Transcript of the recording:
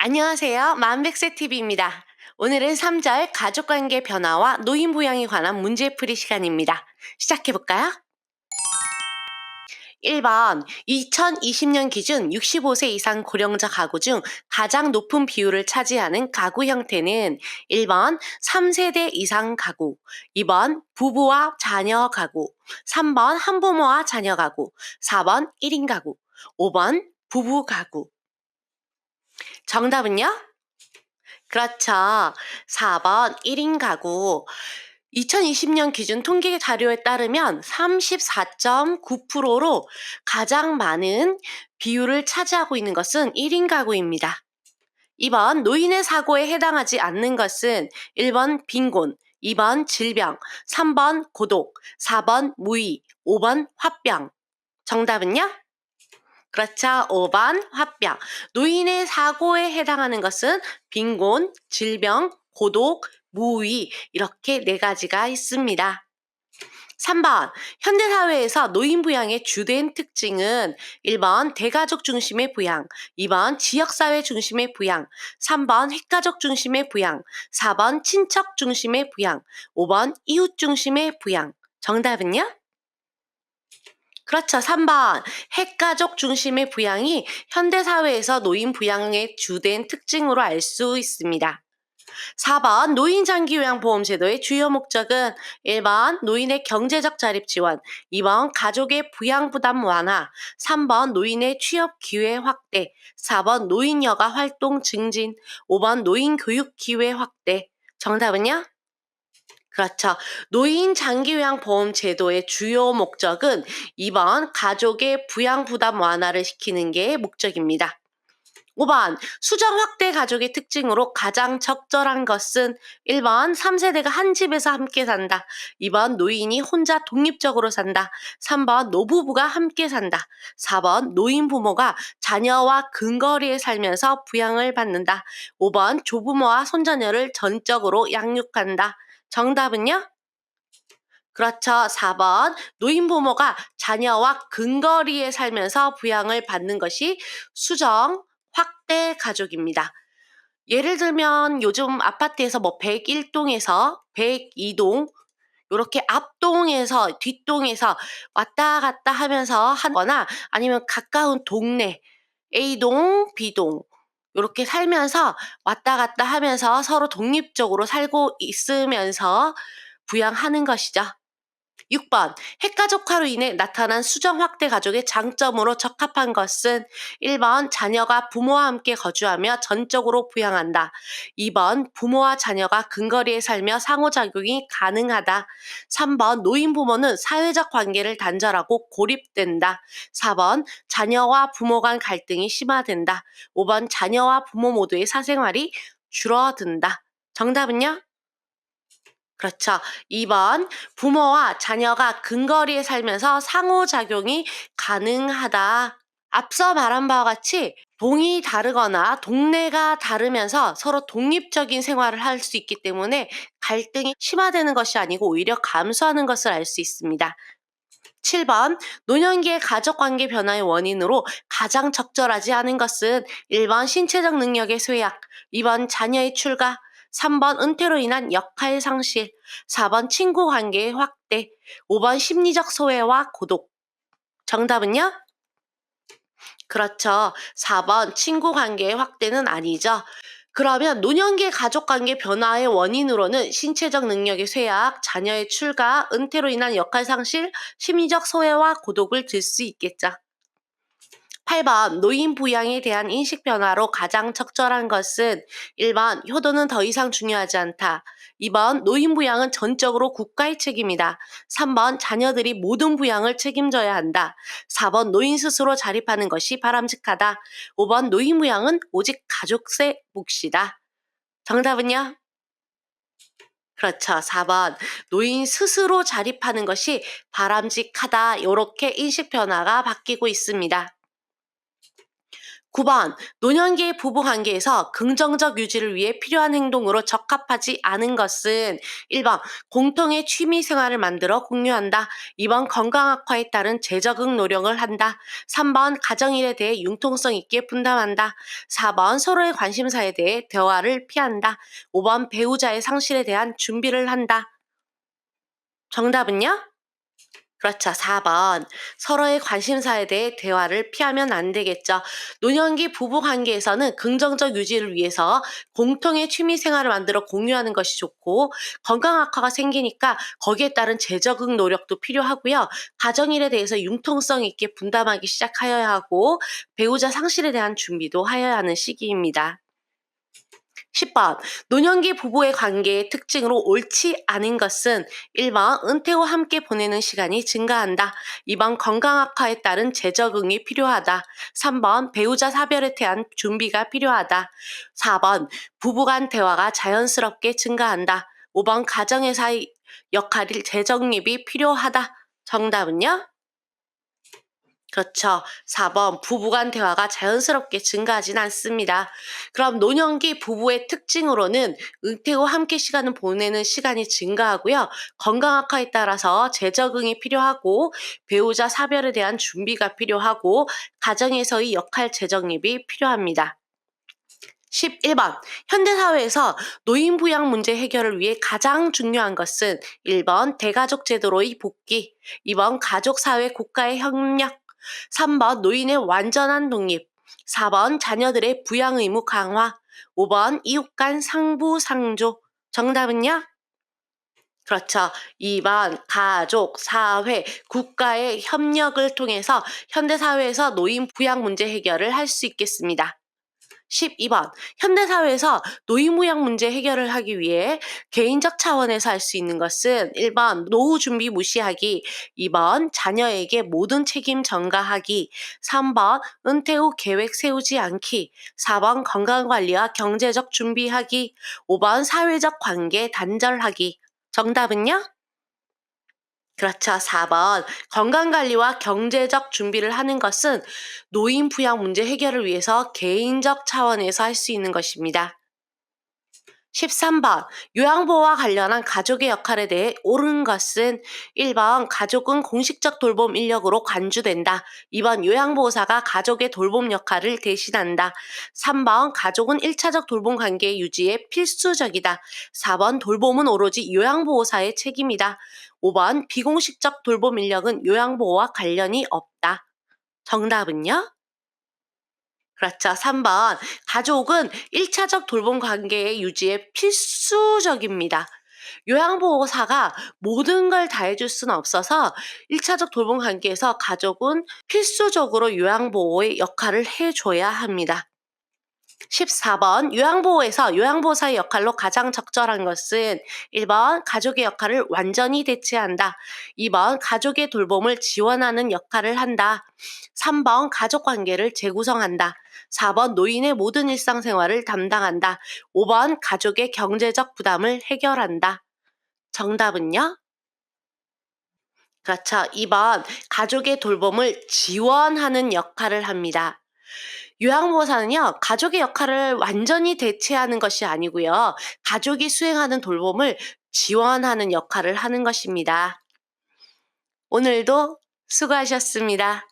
안녕하세요. 만백세TV입니다. 오늘은 3절 가족관계 변화와 노인부양에 관한 문제풀이 시간입니다. 시작해볼까요? 1번 2020년 기준 65세 이상 고령자 가구 중 가장 높은 비율을 차지하는 가구 형태는 1번 3세대 이상 가구, 2번 부부와 자녀 가구, 3번 한부모와 자녀 가구, 4번 1인 가구, 5번 부부 가구. 정답은요? 그렇죠. 4번 1인 가구. 2020년 기준 통계 자료에 따르면 34.9%로 가장 많은 비율을 차지하고 있는 것은 1인 가구입니다. 2번 노인의 사고에 해당하지 않는 것은 1번 빈곤, 2번 질병, 3번 고독, 4번 무의, 5번 화병. 정답은요? 그렇죠. 5번 화병. 노인의 사고에 해당하는 것은 빈곤, 질병, 고독, 무의 이렇게 네 가지가 있습니다. 3번 현대사회에서 노인 부양의 주된 특징은 1번 대가족 중심의 부양, 2번 지역사회 중심의 부양, 3번 핵가족 중심의 부양, 4번 친척 중심의 부양, 5번 이웃 중심의 부양. 정답은요? 그렇죠. 3번 핵가족 중심의 부양이 현대사회에서 노인 부양의 주된 특징으로 알 수 있습니다. 4번 노인장기요양보험제도의 주요 목적은 1번 노인의 경제적 자립 지원, 2번 가족의 부양부담 완화, 3번 노인의 취업 기회 확대, 4번 노인 여가 활동 증진, 5번 노인 교육 기회 확대. 정답은요? 그렇죠. 노인 장기요양보험 제도의 주요 목적은 2번 가족의 부양 부담 완화를 시키는 게 목적입니다. 5번 수정 확대 가족의 특징으로 가장 적절한 것은 1번 3세대가 한 집에서 함께 산다. 2번 노인이 혼자 독립적으로 산다. 3번 노부부가 함께 산다. 4번 노인 부모가 자녀와 근거리에 살면서 부양을 받는다. 5번 조부모와 손자녀를 전적으로 양육한다. 정답은요? 그렇죠. 4번 노인 부모가 자녀와 근거리에 살면서 부양을 받는 것이 수정 확대 가족입니다. 예를 들면 요즘 아파트에서 뭐 101동에서 102동 이렇게 앞동에서 뒷동에서 왔다 갔다 하면서 하거나 아니면 가까운 동네 A동, B동 이렇게 살면서 왔다 갔다 하면서 서로 독립적으로 살고 있으면서 부양하는 것이죠. 6번 핵가족화로 인해 나타난 수정 확대 가족의 장점으로 적합한 것은 1번 자녀가 부모와 함께 거주하며 전적으로 부양한다. 2번 부모와 자녀가 근거리에 살며 상호작용이 가능하다. 3번 노인 부모는 사회적 관계를 단절하고 고립된다. 4번 자녀와 부모 간 갈등이 심화된다. 5번 자녀와 부모 모두의 사생활이 줄어든다. 정답은요? 그렇죠. 2번 부모와 자녀가 근거리에 살면서 상호작용이 가능하다. 앞서 말한 바와 같이 동이 다르거나 동네가 다르면서 서로 독립적인 생활을 할 수 있기 때문에 갈등이 심화되는 것이 아니고 오히려 감소하는 것을 알 수 있습니다. 7번 노년기의 가족관계 변화의 원인으로 가장 적절하지 않은 것은 1번 신체적 능력의 쇠약, 2번 자녀의 출가, 3번 은퇴로 인한 역할 상실, 4번 친구 관계의 확대, 5번 심리적 소외와 고독. 정답은요? 그렇죠. 4번 친구 관계의 확대는 아니죠. 그러면 노년기 가족관계 변화의 원인으로는 신체적 능력의 쇠약, 자녀의 출가, 은퇴로 인한 역할 상실, 심리적 소외와 고독을 들 수 있겠죠. 8번 노인 부양에 대한 인식 변화로 가장 적절한 것은 1번 효도는 더 이상 중요하지 않다. 2번 노인 부양은 전적으로 국가의 책임이다. 3번 자녀들이 모든 부양을 책임져야 한다. 4번 노인 스스로 자립하는 것이 바람직하다. 5번 노인 부양은 오직 가족의 몫이다. 정답은요? 그렇죠. 4번 노인 스스로 자립하는 것이 바람직하다. 이렇게 인식 변화가 바뀌고 있습니다. 9번, 노년기의 부부관계에서 긍정적 유지를 위해 필요한 행동으로 적합하지 않은 것은 1번, 공통의 취미 생활을 만들어 공유한다. 2번, 건강 악화에 따른 재적응 노력을 한다. 3번, 가정일에 대해 융통성 있게 분담한다. 4번, 서로의 관심사에 대해 대화를 피한다. 5번, 배우자의 상실에 대한 준비를 한다. 정답은요? 그렇죠. 4번. 서로의 관심사에 대해 대화를 피하면 안 되겠죠. 노년기 부부 관계에서는 긍정적 유지를 위해서 공통의 취미 생활을 만들어 공유하는 것이 좋고, 건강 악화가 생기니까 거기에 따른 재적응 노력도 필요하고요. 가정일에 대해서 융통성 있게 분담하기 시작하여야 하고, 배우자 상실에 대한 준비도 하여야 하는 시기입니다. 10번, 노년기 부부의 관계의 특징으로 옳지 않은 것은 1번, 은퇴 후 함께 보내는 시간이 증가한다. 2번, 건강 악화에 따른 재적응이 필요하다. 3번, 배우자 사별에 대한 준비가 필요하다. 4번, 부부 간 대화가 자연스럽게 증가한다. 5번, 가정의사의 역할일 재정립이 필요하다. 정답은요? 그렇죠. 4번 부부간 대화가 자연스럽게 증가하진 않습니다. 그럼 노년기 부부의 특징으로는 은퇴 후 함께 시간을 보내는 시간이 증가하고요. 건강 악화에 따라서 재적응이 필요하고 배우자 사별에 대한 준비가 필요하고 가정에서의 역할 재정립이 필요합니다. 11번. 현대사회에서 노인 부양 문제 해결을 위해 가장 중요한 것은 1번 대가족 제도로의 복귀, 2번 가족사회 국가의 협력, 3번 노인의 완전한 독립, 4번 자녀들의 부양 의무 강화, 5번 이웃 간 상부상조. 정답은요? 그렇죠. 2번 가족, 사회, 국가의 협력을 통해서 현대사회에서 노인 부양 문제 해결을 할 수 있겠습니다. 12번. 현대사회에서 노인무양 문제 해결을 하기 위해 개인적 차원에서 할 수 있는 것은 1번 노후 준비 무시하기, 2번 자녀에게 모든 책임 전가하기, 3번 은퇴 후 계획 세우지 않기, 4번 건강관리와 경제적 준비하기, 5번 사회적 관계 단절하기. 정답은요? 그렇죠. 4번. 건강관리와 경제적 준비를 하는 것은 노인 부양 문제 해결을 위해서 개인적 차원에서 할 수 있는 것입니다. 13번. 요양보호와 관련한 가족의 역할에 대해 옳은 것은 1번 가족은 공식적 돌봄 인력으로 간주된다. 2번 요양보호사가 가족의 돌봄 역할을 대신한다. 3번 가족은 1차적 돌봄 관계 유지에 필수적이다. 4번 돌봄은 오로지 요양보호사의 책임이다. 5번 비공식적 돌봄 인력은 요양보호와 관련이 없다. 정답은요? 그렇죠. 3번. 가족은 1차적 돌봄 관계의 유지에 필수적입니다. 요양보호사가 모든 걸 다 해줄 수는 없어서 1차적 돌봄 관계에서 가족은 필수적으로 요양보호의 역할을 해줘야 합니다. 14번 요양보호에서 요양보호사의 역할로 가장 적절한 것은 1번 가족의 역할을 완전히 대체한다. 2번 가족의 돌봄을 지원하는 역할을 한다. 3번 가족관계를 재구성한다. 4번 노인의 모든 일상생활을 담당한다. 5번 가족의 경제적 부담을 해결한다. 정답은요? 그렇죠. 2번 가족의 돌봄을 지원하는 역할을 합니다. 요양보호사는요, 가족의 역할을 완전히 대체하는 것이 아니고요, 가족이 수행하는 돌봄을 지원하는 역할을 하는 것입니다. 오늘도 수고하셨습니다.